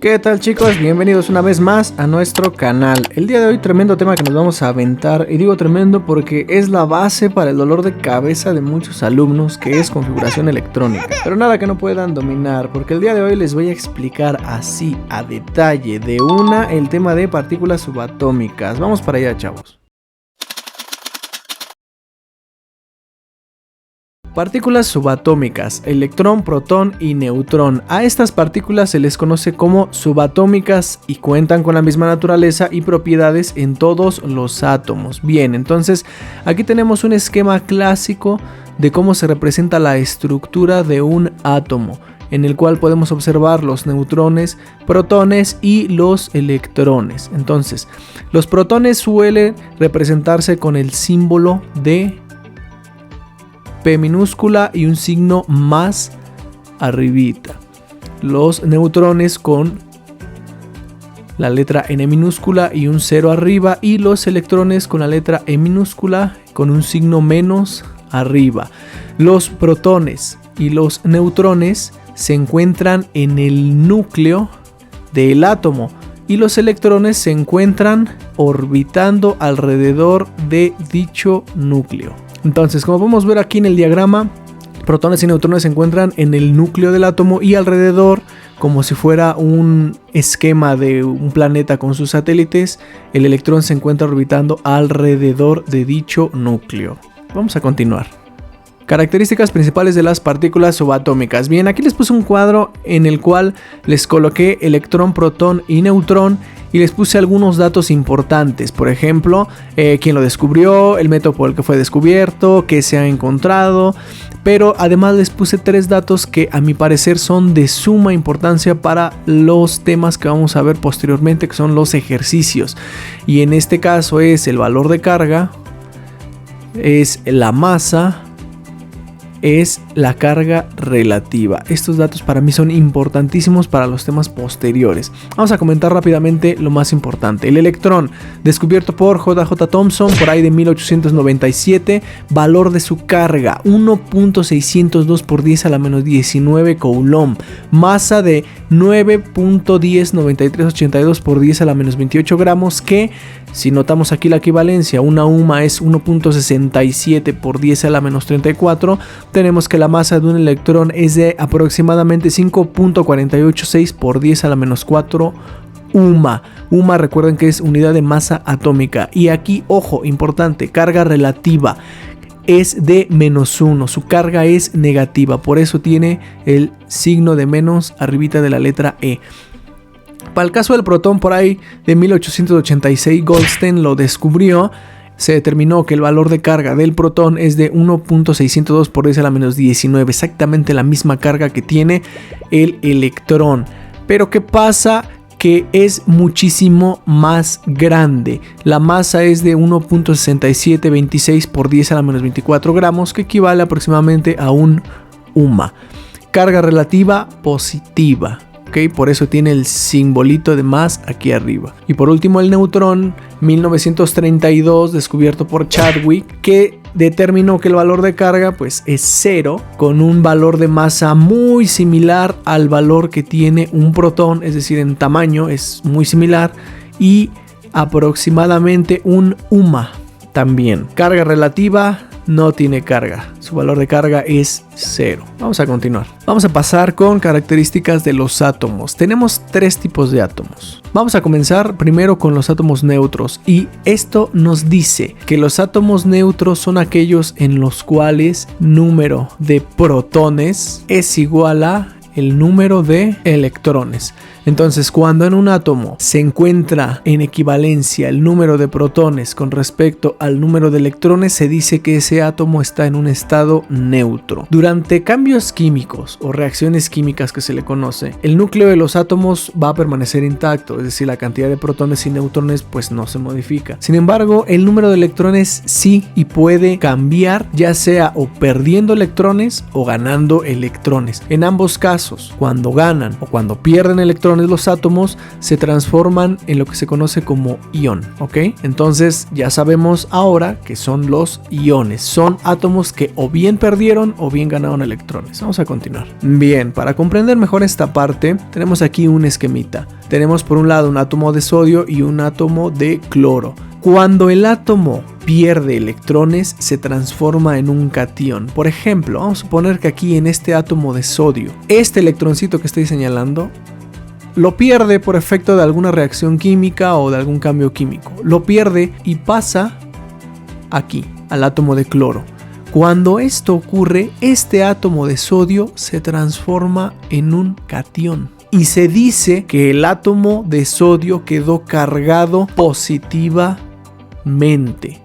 ¿Qué tal, chicos? Bienvenidos una vez más a nuestro canal. El día de hoy tremendo tema que nos vamos a aventar, y digo tremendo porque es la base para el dolor de cabeza de muchos alumnos, que es configuración electrónica. Pero nada que no puedan dominar, porque el día de hoy les voy a explicar así a detalle de una el tema de partículas subatómicas. Vamos para allá, chavos. Partículas subatómicas, electrón, protón y neutrón. A estas partículas se les conoce como subatómicas y cuentan con la misma naturaleza y propiedades en todos los átomos. Bien, entonces aquí tenemos un esquema clásico de cómo se representa la estructura de un átomo, en el cual podemos observar los neutrones, protones y los electrones. Entonces, los protones suelen representarse con el símbolo de P minúscula y un signo más arribita. Los neutrones con la letra N minúscula y un 0 arriba, y los electrones con la letra E minúscula con un signo menos arriba. Los protones y los neutrones se encuentran en el núcleo del átomo y los electrones se encuentran orbitando alrededor de dicho núcleo. Entonces, como podemos ver aquí en el diagrama, protones y neutrones se encuentran en el núcleo del átomo y alrededor, como si fuera un esquema de un planeta con sus satélites, el electrón se encuentra orbitando alrededor de dicho núcleo. Vamos a continuar. Características principales de las partículas subatómicas. Bien, aquí les puse un cuadro en el cual les coloqué electrón, protón y neutrón y les puse algunos datos importantes. Por ejemplo, quién lo descubrió, el método por el que fue descubierto, qué se ha encontrado. Pero además les puse 3 datos que a mi parecer son de suma importancia para los temas que vamos a ver posteriormente, que son los ejercicios. Y en este caso es el valor de carga, es la masa, es la carga relativa. Estos datos para mí son importantísimos para los temas posteriores. Vamos a comentar rápidamente lo más importante. El electrón, descubierto por J.J. Thomson por ahí de 1897. Valor de su carga, 1.602 por 10 a la menos 19 coulomb. Masa de 9.109382 por 10 a la menos 28 gramos, que si notamos aquí la equivalencia, una UMA es 1.67 por 10 a la menos 34. Tenemos que la masa de un electrón es de aproximadamente 5.486 por 10 a la menos 4 UMA. UMA, recuerden que es unidad de masa atómica. Y aquí, ojo, importante, carga relativa es de -1, su carga es negativa, por eso tiene el signo de menos arribita de la letra E. Para el caso del protón, por ahí de 1886 Goldstein lo descubrió. Se determinó que el valor de carga del protón es de 1.602 por 10 a la menos 19, exactamente la misma carga que tiene el electrón. Pero ¿qué pasa? Que es muchísimo más grande. La masa es de 1.6726 por 10 a la menos 24 gramos, que equivale aproximadamente a un UMA. Carga relativa positiva. Okay, por eso tiene el simbolito de más aquí arriba. Y por último, el neutrón, 1932, descubierto por Chadwick, que determinó que el valor de carga pues es 0, con un valor de masa muy similar al valor que tiene un protón, es decir, en tamaño es muy similar, y aproximadamente un UMA también. Carga relativa, no tiene carga, su valor de carga es 0. Vamos a continuar. Vamos a pasar con características de los átomos. Tenemos 3 tipos de átomos. Vamos a comenzar primero con los átomos neutros, y esto nos dice que los átomos neutros son aquellos en los cuales número de protones es igual a el número de electrones. Entonces, cuando en un átomo se encuentra en equivalencia el número de protones con respecto al número de electrones, se dice que ese átomo está en un estado neutro. Durante cambios químicos o reacciones químicas que se le conoce, el núcleo de los átomos va a permanecer intacto, es decir, la cantidad de protones y neutrones pues no se modifica. Sin embargo, el número de electrones sí, y puede cambiar, ya sea o perdiendo electrones o ganando electrones. En ambos casos casos, cuando ganan o cuando pierden electrones los átomos, se transforman en lo que se conoce como ion, ¿ok? Entonces ya sabemos ahora que son los iones. Son átomos que o bien perdieron o bien ganaron electrones. Vamos a continuar. Bien, para comprender mejor esta parte, tenemos aquí un esquemita. Tenemos por un lado un átomo de sodio y un átomo de cloro. Cuando el átomo pierde electrones, se transforma en un catión. Por ejemplo, vamos a suponer que aquí en este átomo de sodio, este electroncito que estoy señalando, lo pierde por efecto de alguna reacción química o de algún cambio químico. Lo pierde y pasa aquí, al átomo de cloro. Cuando esto ocurre, este átomo de sodio se transforma en un catión. Y se dice que el átomo de sodio quedó cargado positivamente.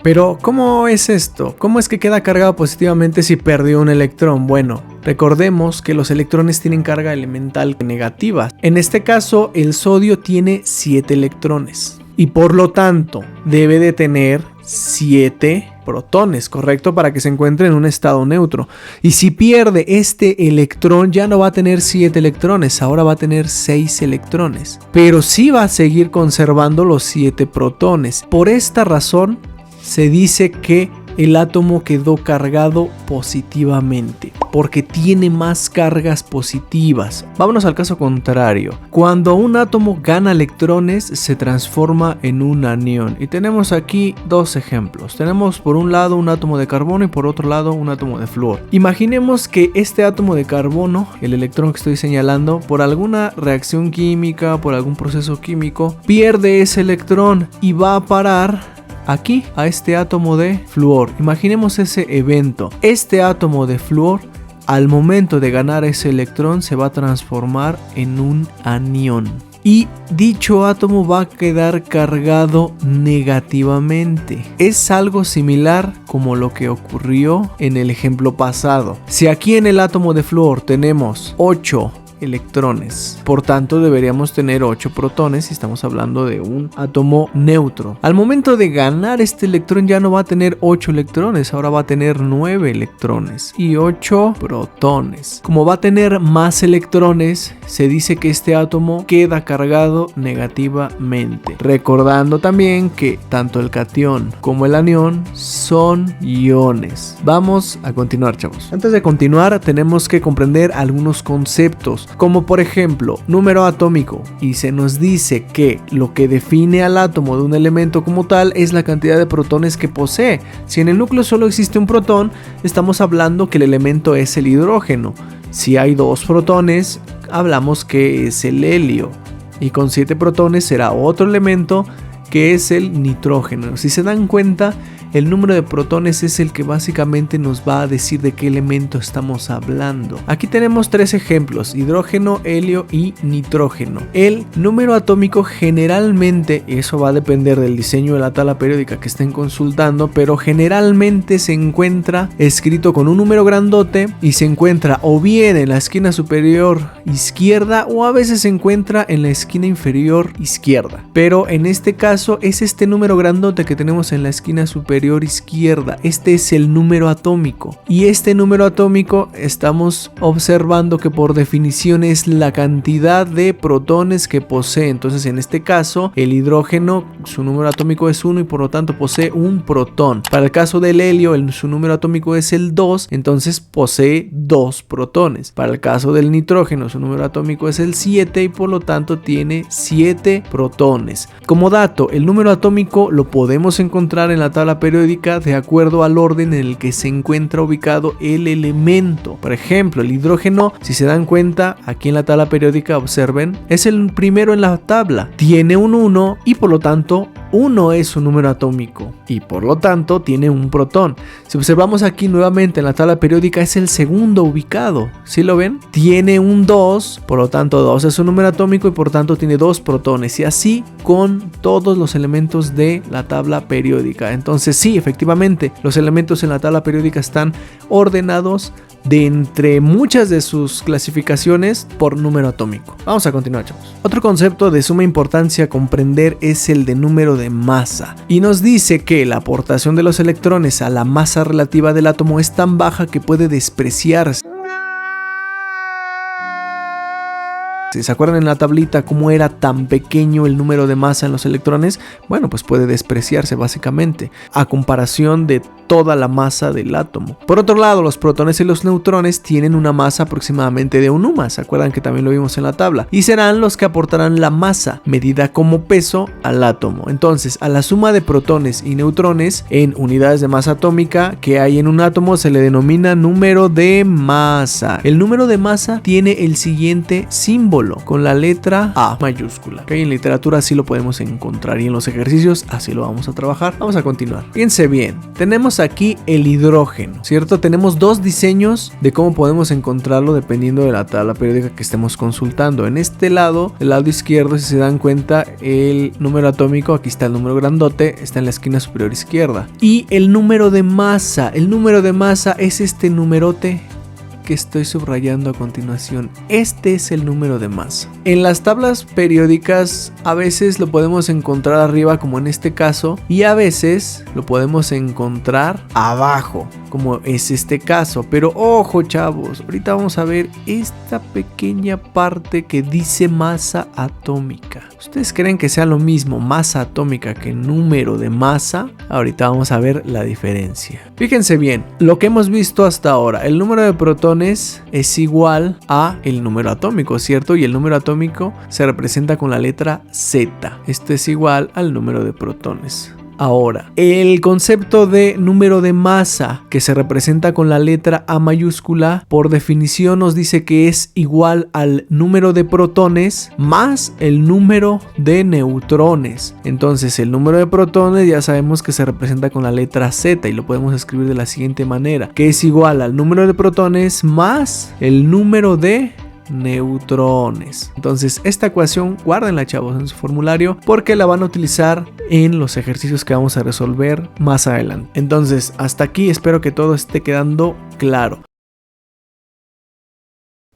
Pero, ¿cómo es esto? ¿Cómo es que queda cargado positivamente si perdió un electrón? Bueno, recordemos que los electrones tienen carga elemental negativa. En este caso, el sodio tiene 7 electrones. Y por lo tanto, debe de tener 7 protones, ¿correcto? Para que se encuentre en un estado neutro. Y si pierde este electrón, ya no va a tener 7 electrones, ahora va a tener 6 electrones. Pero sí va a seguir conservando los 7 protones. Por esta razón, se dice que el átomo quedó cargado positivamente, porque tiene más cargas positivas. Vámonos al caso contrario. Cuando un átomo gana electrones, se transforma en un anión. Y tenemos aquí dos ejemplos. Tenemos por un lado un átomo de carbono y por otro lado un átomo de flúor. Imaginemos que este átomo de carbono, el electrón que estoy señalando, por alguna reacción química, por algún proceso químico, pierde ese electrón y va a parar aquí a este átomo de flúor. Imaginemos ese evento. Este átomo de flúor, al momento de ganar ese electrón, se va a transformar en un anión. Y dicho átomo va a quedar cargado negativamente. Es algo similar como lo que ocurrió en el ejemplo pasado. Si aquí en el átomo de flúor tenemos 8 electrones, por tanto deberíamos tener 8 protones si estamos hablando de un átomo neutro. Al momento de ganar este electrón ya no va a tener 8 electrones, ahora va a tener 9 electrones y 8 protones. Como va a tener más electrones, se dice que este átomo queda cargado negativamente. Recordando también que tanto el catión como el anión son iones. Vamos a continuar, chavos. Antes de continuar, tenemos que comprender algunos conceptos, como por ejemplo número atómico, y se nos dice que lo que define al átomo de un elemento como tal es la cantidad de protones que posee. Si en el núcleo solo existe un protón, estamos hablando que el elemento es el hidrógeno. Si hay 2 protones, hablamos que es el helio, y con 7 protones será otro elemento que es el nitrógeno. Si se dan cuenta, el número de protones es el que básicamente nos va a decir de qué elemento estamos hablando. Aquí tenemos 3 ejemplos: hidrógeno, helio y nitrógeno. El número atómico generalmente, eso va a depender del diseño de la tabla periódica que estén consultando, pero generalmente se encuentra escrito con un número grandote y se encuentra o bien en la esquina superior izquierda o a veces se encuentra en la esquina inferior izquierda. Pero en este caso es este número grandote que tenemos en la esquina superior izquierda. Este es el número atómico, y este número atómico estamos observando que por definición es la cantidad de protones que posee. Entonces en este caso el hidrógeno, su número atómico es 1 y por lo tanto posee un protón. Para el caso del helio, su número atómico es el 2, entonces posee 2 protones. Para el caso del nitrógeno, su número atómico es el 7 y por lo tanto tiene 7 protones. Como dato, el número atómico lo podemos encontrar en la tabla periódica de acuerdo al orden en el que se encuentra ubicado el elemento. Por ejemplo, el hidrógeno, si se dan cuenta, aquí en la tabla periódica, observen, es el primero en la tabla. Tiene un 1 y por lo tanto 1 es su número atómico y por lo tanto tiene un protón. Si observamos aquí nuevamente en la tabla periódica, es el segundo ubicado. ¿Sí lo ven? Tiene un 2, por lo tanto 2 es su número atómico y por tanto tiene 2 protones, y así con todos los elementos de la tabla periódica. Entonces sí, efectivamente, los elementos en la tabla periódica están ordenados de entre muchas de sus clasificaciones por número atómico. Vamos a continuar, chavos. Otro concepto de suma importancia a comprender es el de número de masa, y nos dice que la aportación de los electrones a la masa relativa del átomo es tan baja que puede despreciarse. ¿Se acuerdan en la tablita cómo era tan pequeño el número de masa en los electrones? Bueno, pues puede despreciarse básicamente a comparación de toda la masa del átomo. Por otro lado, los protones y los neutrones tienen una masa aproximadamente de 1 UMA. ¿Se acuerdan que también lo vimos en la tabla? Y serán los que aportarán la masa medida como peso al átomo. Entonces, a la suma de protones y neutrones en unidades de masa atómica que hay en un átomo se le denomina número de masa. El número de masa tiene el siguiente símbolo con la letra A mayúscula. En literatura así lo podemos encontrar y en los ejercicios así lo vamos a trabajar. Vamos a continuar. Fíjense bien, tenemos aquí el hidrógeno, ¿cierto? Tenemos dos diseños de cómo podemos encontrarlo dependiendo de la tabla periódica que estemos consultando. En este lado, el lado izquierdo, si se dan cuenta, el número atómico, aquí está el número grandote, está en la esquina superior izquierda. Y el número de masa es este numerote que estoy subrayando a continuación. Este es el número de masa. En las tablas periódicas a veces lo podemos encontrar arriba, como en este caso, y a veces lo podemos encontrar abajo, como es este caso. Pero ojo, chavos, ahorita vamos a ver esta pequeña parte que dice masa atómica. ¿Ustedes creen que sea lo mismo masa atómica que número de masa? Ahorita vamos a ver la diferencia. Fíjense bien, lo que hemos visto hasta ahora, el número de protones es igual a el número atómico, ¿cierto? Y el número atómico se representa con la letra Z. Esto es igual al número de protones. Ahora, el concepto de número de masa, que se representa con la letra A mayúscula, por definición nos dice que es igual al número de protones más el número de neutrones. Entonces, el número de protones ya sabemos que se representa con la letra Z y lo podemos escribir de la siguiente manera, que es igual al número de protones más el número de neutrones. Entonces esta ecuación guárdenla, chavos, en su formulario porque la van a utilizar en los ejercicios que vamos a resolver más adelante. Entonces hasta aquí espero que todo esté quedando claro.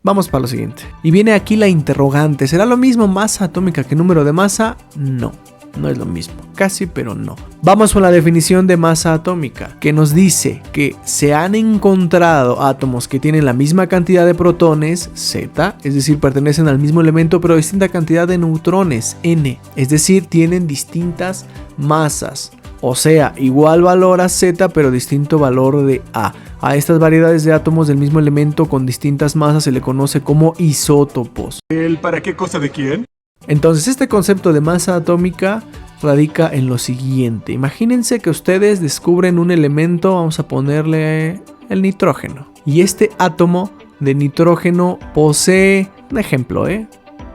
Vamos para lo siguiente. Y viene aquí la interrogante. ¿Será lo mismo masa atómica que número de masa? No. No es lo mismo, casi, pero no. Vamos con la definición de masa atómica, que nos dice que se han encontrado átomos que tienen la misma cantidad de protones, Z, es decir, pertenecen al mismo elemento, pero distinta cantidad de neutrones, N, es decir, tienen distintas masas. O sea, igual valor a Z, pero distinto valor de A. A estas variedades de átomos del mismo elemento con distintas masas se le conoce como isótopos. ¿El para qué cosa de quién? Entonces este concepto de masa atómica radica en lo siguiente. Imagínense que ustedes descubren un elemento, vamos a ponerle el nitrógeno. Y este átomo de nitrógeno posee, un ejemplo,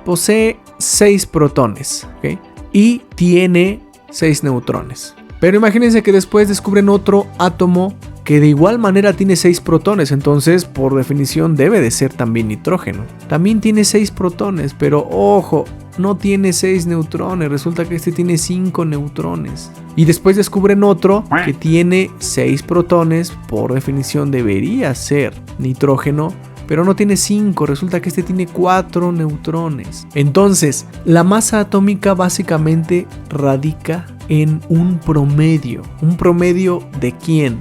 posee 6 protones, ¿ok? Y tiene 6 neutrones. Pero imagínense que después descubren otro átomo que de igual manera tiene 6 protones, entonces por definición debe de ser también nitrógeno. También tiene 6 protones, pero ojo, no tiene 6 neutrones, resulta que este tiene 5 neutrones. Y después descubren otro que tiene 6 protones, por definición debería ser nitrógeno, pero no tiene 5, resulta que este tiene 4 neutrones. Entonces, la masa atómica básicamente radica en un promedio. ¿Un promedio de quién?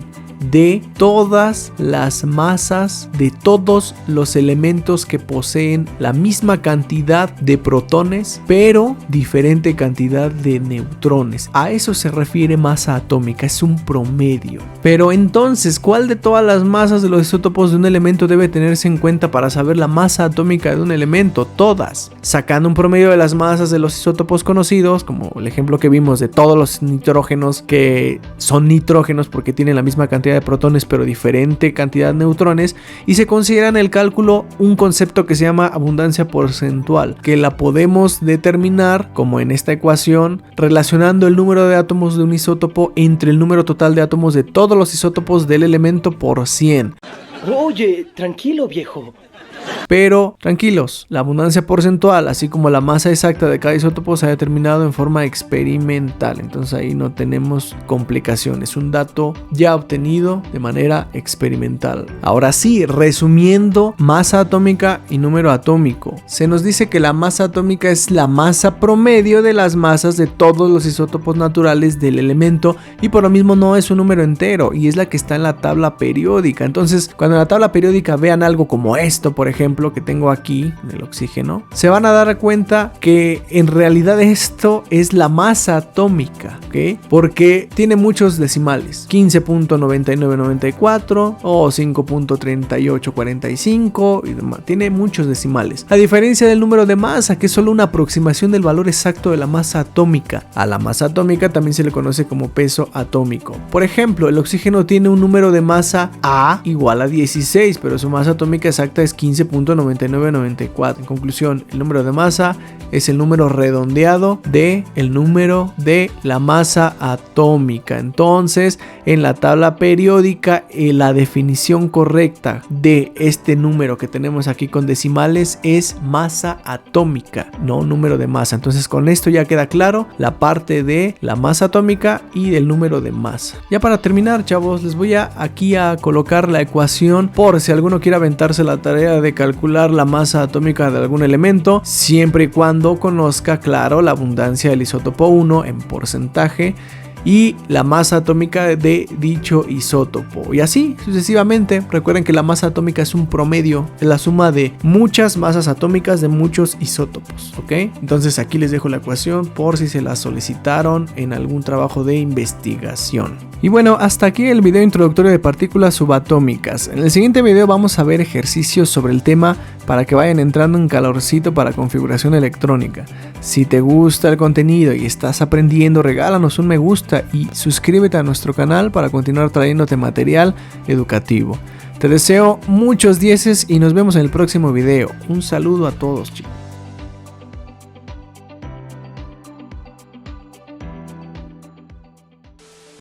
De todas las masas de todos los elementos que poseen la misma cantidad de protones, pero diferente cantidad de neutrones. A eso se refiere masa atómica, es un promedio. Pero entonces, ¿cuál de todas las masas de los isótopos de un elemento debe tenerse en cuenta para saber la masa atómica de un elemento? Todas. Sacando un promedio de las masas de los isótopos conocidos, como el ejemplo que vimos de todos los nitrógenos que son nitrógenos porque tienen la misma cantidad de protones pero diferente cantidad de neutrones, y se considera en el cálculo un concepto que se llama abundancia porcentual, que la podemos determinar como en esta ecuación relacionando el número de átomos de un isótopo entre el número total de átomos de todos los isótopos del elemento por 100. Oye, tranquilo, viejo. Pero tranquilos, la abundancia porcentual, así como la masa exacta de cada isótopo, se ha determinado en forma experimental. Entonces ahí no tenemos complicaciones. Un dato ya obtenido de manera experimental. Ahora sí, resumiendo masa atómica y número atómico. Se nos dice que la masa atómica es la masa promedio de las masas de todos los isótopos naturales del elemento y por lo mismo no es un número entero y es la que está en la tabla periódica. Entonces, cuando en la tabla periódica vean algo como esto, por ejemplo, que tengo aquí del oxígeno, se van a dar cuenta que en realidad esto es la masa atómica, ¿ok? Porque tiene muchos decimales, 15.9994 o 5.3845 y demás, tiene muchos decimales. A diferencia del número de masa, que es solo una aproximación del valor exacto de la masa atómica. A la masa atómica también se le conoce como peso atómico. Por ejemplo, el oxígeno tiene un número de masa A igual a 16, pero su masa atómica exacta es 15.9994. En conclusión, el número de masa es el número redondeado de el número de la masa atómica. Entonces, en la tabla periódica, la definición correcta de este número que tenemos aquí con decimales es masa atómica, no número de masa. Entonces, con esto ya queda claro la parte de la masa atómica y del número de masa. Ya para terminar, chavos, les voy aquí a colocar la ecuación por si alguno quiere aventarse la tarea de calcular la masa atómica de algún elemento, siempre y cuando conozca, claro, la abundancia del isótopo 1 en porcentaje y la masa atómica de dicho isótopo, y así sucesivamente. Recuerden que la masa atómica es un promedio, es la suma de muchas masas atómicas de muchos isótopos, ¿ok? Entonces aquí les dejo la ecuación por si se la solicitaron en algún trabajo de investigación. Y bueno, hasta aquí el video introductorio de partículas subatómicas. En el siguiente video vamos a ver ejercicios sobre el tema para que vayan entrando en calorcito para configuración electrónica. Si te gusta el contenido y estás aprendiendo, regálanos un me gusta y suscríbete a nuestro canal para continuar trayéndote material educativo. Te deseo muchos dieces y nos vemos en el próximo video. Un saludo a todos, chicos.